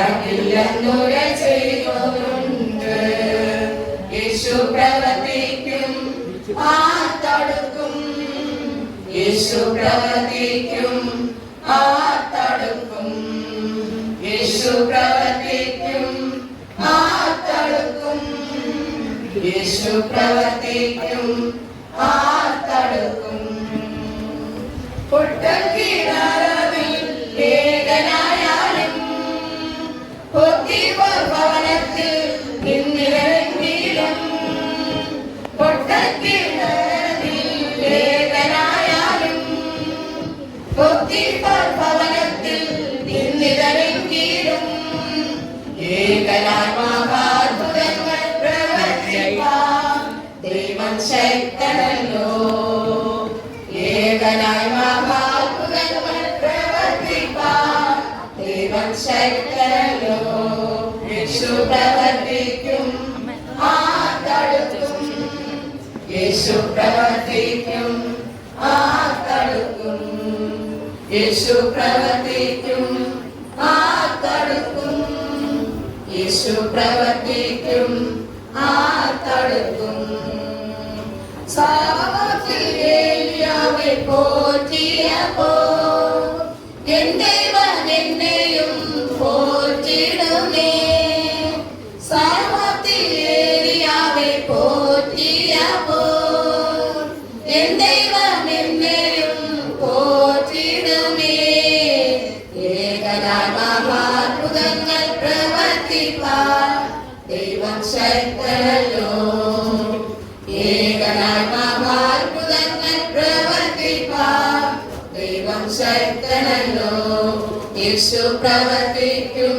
മറക്കില്ലെന്നുര ചെയ്തോരുണ്ട്. യേശു പ്രവർത്തിക്കും ആർത്തടുക്കും, യേശു പ്രവർത്തിക്കും ആർത്തടുക്കും, യേശു പ്രവർത്തിക്കും ആർത്തടുക്കും, യേശു പ്രവർത്തിക്കും ആർത്തടുക്കും. പൊട്ടക്കിണറിൽ ഏകനായാലും ഭവനത്തിൽ നിന്നിറങ്ങിലും, പൊട്ടക്കിണറിൽ ഏകനായാലും ഭവനത്തിൽ നിന്നിറങ്ങിലും, ഏകനായ മഹാത്ഭുതങ്ങൾ പ്രവർത്തിപ്പാൻ ദൈവം ശക്തനല്ലോ. ഏകനായ മഹാത്ഭുതങ്ങൾ പ്രവർത്തിപ്പാൻ ദൈവം ശക്തനല്ലോ. യേശു പ്രവർത്തിക്കും ആർത്തടുക്കും, യേശു പ്രവർത്തിക്കും ആർത്തടുക്കും, യേശു പ്രവർത്തിക്കും ആർത്തടുക്കും, യേശു പ്രവർത്തിക്കും ആർത്തടുക്കും. സാവത്തിൽ ഏലിയാവെ പോറ്റിയപ്പോ എൻ ദൈവം എന്നെയും പോറ്റിടുമേ. സാവത്തിൽ ഏലിയാവെ പോറ്റിയപ്പോ എൻ ദൈവം എന്നെയും പോറ്റിടുമേ. ഏകനായ മഹാത്ഭുതങ്ങൾ പ്രവർത്തിപ്പാൻ ദൈവം ശക്തനല്ലോ. ഏകനായ മഹാത്ഭുതങ്ങൾ പ്രവർത്തിപ്പാൻ ദൈവം ശക്തനല്ലോ. യേശു പ്രവർത്തിക്കും